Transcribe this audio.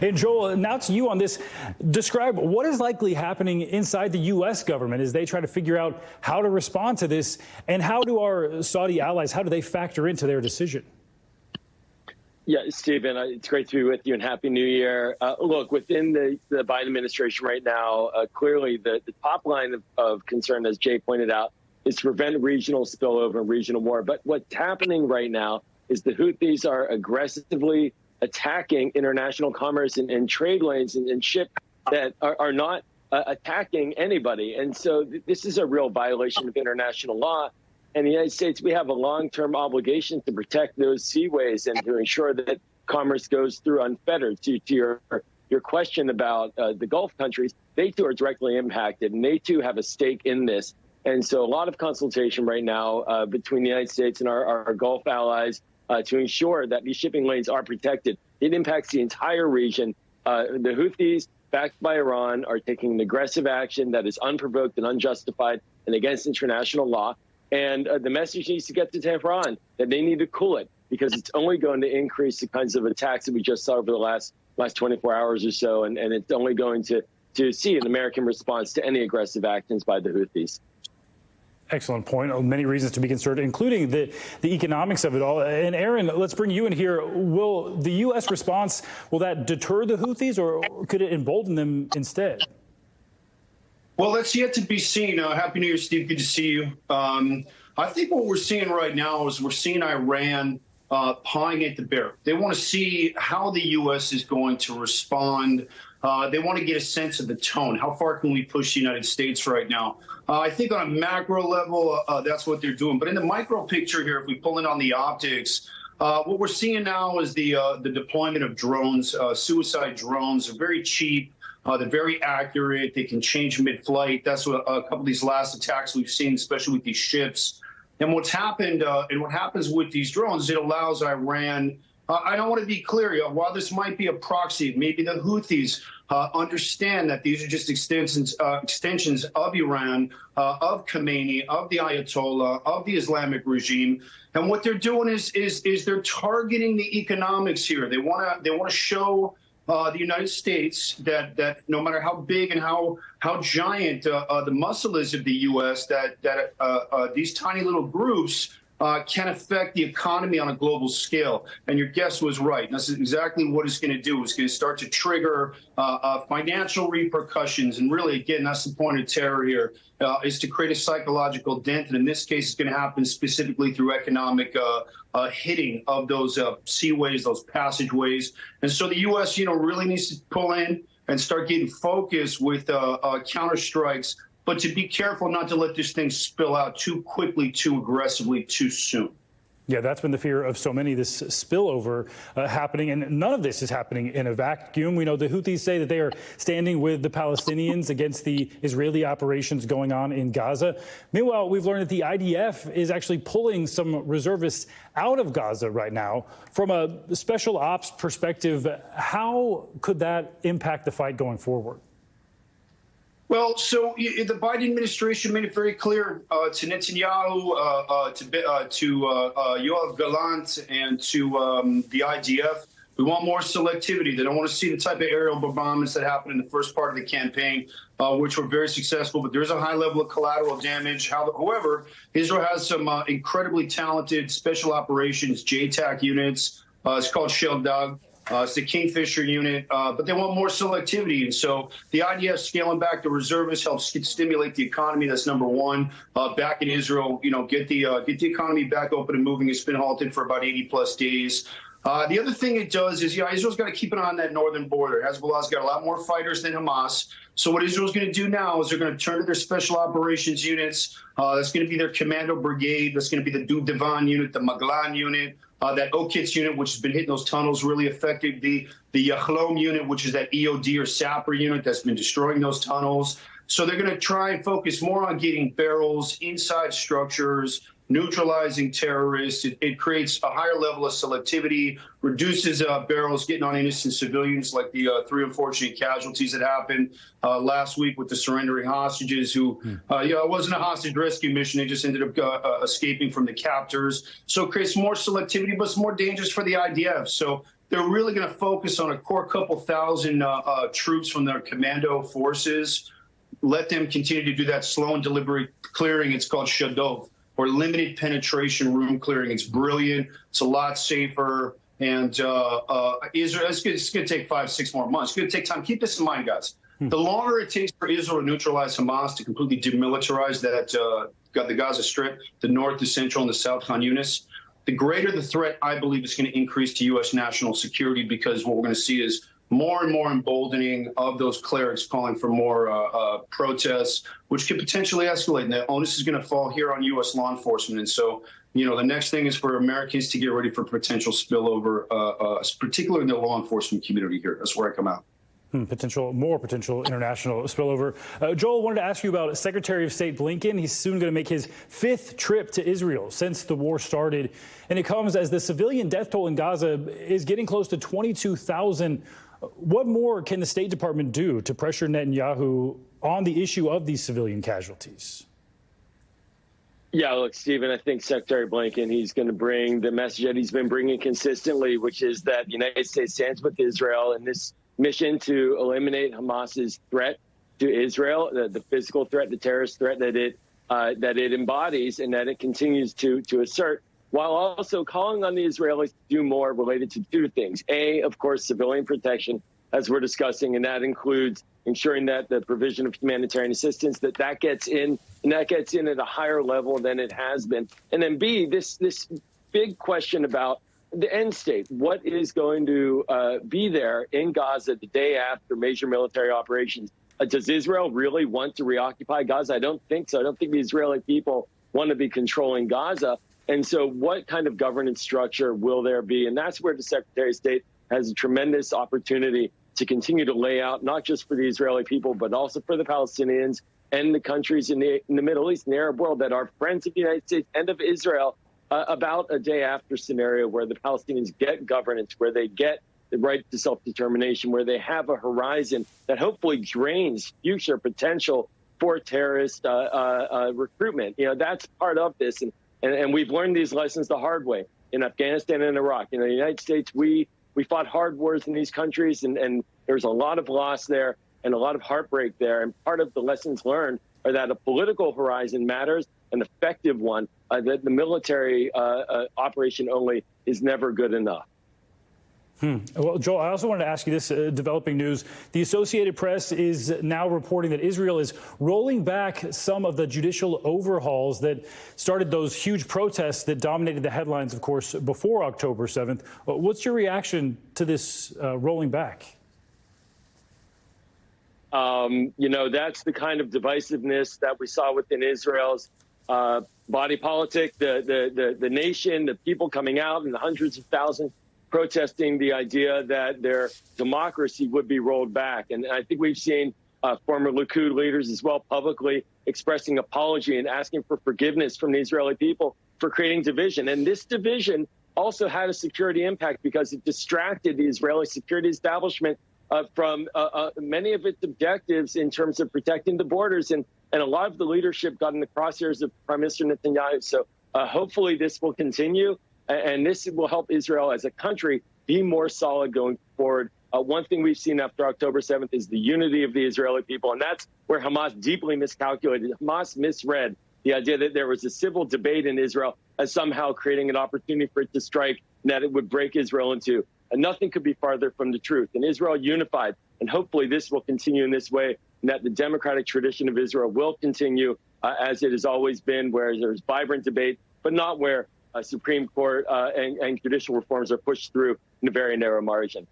And Joel, now to you on this. Describe what is likely happening inside the U.S. government as they try to figure out how to respond to this, and how do our Saudi allies, how do they factor into their decision? Yeah, Stephen, it's great to be with you and Happy New Year. Look, within the Biden administration right now, clearly the top line of concern, as Jay pointed out, is to prevent regional spillover and regional war. But what's happening right now is the Houthis are aggressively attacking international commerce and trade lanes and ships that are not attacking anybody. And so this is a real violation of international law. And the United States, we have a long-term obligation to protect those seaways and to ensure that commerce goes through unfettered. To your question about the Gulf countries, they too are directly impacted, and they too have a stake in this. And so a lot of consultation right now between the United States and our Gulf allies to ensure that these shipping lanes are protected. It impacts the entire region. The Houthis, backed by Iran, are taking an aggressive action that is unprovoked and unjustified and against international law. And the message needs to get to Tehran that they need to cool it, because it's only going to increase the kinds of attacks that we just saw over the last 24 hours or so. And it's only going to see an American response to any aggressive actions by the Houthis. Excellent point. Many reasons to be concerned, including the economics of it all. And Aaron, let's bring you in here. Will the U.S. response, will that deter the Houthis, or could it embolden them instead? Well, that's yet to be seen. Happy New Year, Steve. Good to see you. I think what we're seeing right now is we're seeing Iran pawing at the bear. They want to see how the U.S. is going to respond. They want to get a sense of the tone. How far can we push the United States right now? I think on a macro level, that's what they're doing. But in the micro picture here, if we pull in on the optics, what we're seeing now is the deployment of drones. Suicide drones are very cheap. They're very accurate. They can change mid-flight. That's what a couple of these last attacks we've seen, especially with these ships. And what's happened, and what happens with these drones, it allows Iran. I don't want to be clear. While this might be a proxy, maybe the Houthis understand that these are just extensions of Iran, of Khomeini, of the Ayatollah, of the Islamic regime. And what they're doing is they're targeting the economics here. They want to show the United States that no matter how big and how giant the muscle is of the U.S., that these tiny little groups can affect the economy on a global scale. And your guess was right. That's exactly what it's going to do. It's going to start to trigger financial repercussions. And really, again, that's the point of terror here, is to create a psychological dent. And in this case, it's going to happen specifically through economic hitting of those seaways, those passageways. And so the U.S., really needs to pull in and start getting focused with counterstrikes, but to be careful not to let this thing spill out too quickly, too aggressively, too soon. Yeah, that's been the fear of so many, this spillover happening. And none of this is happening in a vacuum. We know the Houthis say that they are standing with the Palestinians against the Israeli operations going on in Gaza. Meanwhile, we've learned that the IDF is actually pulling some reservists out of Gaza right now. From a special ops perspective, how could that impact the fight going forward? Well, so the Biden administration made it very clear to Netanyahu, to Yoav Gallant, and to the IDF, we want more selectivity. They don't want to see the type of aerial bombardments that happened in the first part of the campaign, which were very successful. But there's a high level of collateral damage. However, Israel has some incredibly talented special operations JTAC units. It's called Shell Dog. It's the Kingfisher unit, but they want more selectivity. And so the IDF scaling back the reservists helps stimulate the economy. That's number one. Back in Israel, get the economy back open and moving. It's been halted for about 80+ days. The other thing it does is, Israel's got to keep an eye on that northern border. Hezbollah's got a lot more fighters than Hamas. So what Israel's going to do now is they're going to turn to their special operations units. That's going to be their commando brigade. That's going to be the Duvdevan unit, the Maglan unit. That Okitz unit, which has been hitting those tunnels really effectively, the Yachlom unit, which is that EOD or sapper unit that's been destroying those tunnels. So they're going to try and focus more on getting barrels inside structures, neutralizing terrorists. It creates a higher level of selectivity, reduces barrels getting on innocent civilians, like the 3 unfortunate casualties that happened last week with the surrendering hostages who, it wasn't a hostage rescue mission. They just ended up escaping from the captors. So it creates more selectivity, but it's more dangerous for the IDF. So they're really going to focus on a core couple thousand troops from their commando forces. Let them continue to do that slow and deliberate clearing. It's called Shadov, or limited penetration room clearing. It's brilliant. It's a lot safer. And Israel, it's going to take 5-6 more months. It's going to take time. Keep this in mind, guys. The longer it takes for Israel to neutralize Hamas, to completely demilitarize the Gaza Strip, the north, the central, and the south Khan Yunis, the greater the threat, I believe, is going to increase to U.S. national security, because what we're going to see is more and more emboldening of those clerics calling for more protests, which could potentially escalate. And the onus is going to fall here on U.S. law enforcement. And so, the next thing is for Americans to get ready for potential spillover, particularly in the law enforcement community here. That's where I come out. More potential international spillover. Joel, wanted to ask you about Secretary of State Blinken. He's soon going to make his 5th trip to Israel since the war started. And it comes as the civilian death toll in Gaza is getting close to 22,000. What more can the State Department do to pressure Netanyahu on the issue of these civilian casualties? Yeah, look, Stephen, I think Secretary Blinken, he's going to bring the message that he's been bringing consistently, which is that the United States stands with Israel in this mission to eliminate Hamas's threat to Israel, the physical threat, the terrorist threat that it embodies and that it continues to assert, while also calling on the Israelis to do more related to 2 things. A, of course, civilian protection, as we're discussing, and that includes ensuring that the provision of humanitarian assistance, that gets in, and that gets in at a higher level than it has been. And then B, this big question about the end state. What is going to be there in Gaza the day after major military operations? Does Israel really want to reoccupy Gaza? I don't think so. I don't think the Israeli people want to be controlling Gaza. And so what kind of governance structure will there be? And that's where the Secretary of State has a tremendous opportunity to continue to lay out, not just for the Israeli people, but also for the Palestinians and the countries in the Middle East and the Arab world that are friends of the United States and of Israel, about a day after scenario where the Palestinians get governance, where they get the right to self-determination, where they have a horizon that hopefully drains future potential for terrorist recruitment. That's part of this. And we've learned these lessons the hard way in Afghanistan and Iraq. The United States, we fought hard wars in these countries, and there's a lot of loss there and a lot of heartbreak there. And part of the lessons learned are that a political horizon matters, an effective one, that the military operation only is never good enough. Well, Joel, I also wanted to ask you this, developing news. The Associated Press is now reporting that Israel is rolling back some of the judicial overhauls that started those huge protests that dominated the headlines, of course, before October 7th. What's your reaction to this rolling back? That's the kind of divisiveness that we saw within Israel's body politic, the nation, the people coming out in the hundreds of thousands protesting the idea that their democracy would be rolled back. And I think we've seen former Likud leaders as well publicly expressing apology and asking for forgiveness from the Israeli people for creating division. And this division also had a security impact because it distracted the Israeli security establishment from many of its objectives in terms of protecting the borders. And a lot of the leadership got in the crosshairs of Prime Minister Netanyahu. So hopefully this will continue. And this will help Israel as a country be more solid going forward. One thing we've seen after October 7th is the unity of the Israeli people. And that's where Hamas deeply miscalculated. Hamas misread the idea that there was a civil debate in Israel as somehow creating an opportunity for it to strike and that it would break Israel in two. And nothing could be farther from the truth. And Israel unified. And hopefully this will continue in this way, and that the democratic tradition of Israel will continue as it has always been, where there's vibrant debate, but not where Supreme Court and judicial reforms are pushed through in a very narrow margin.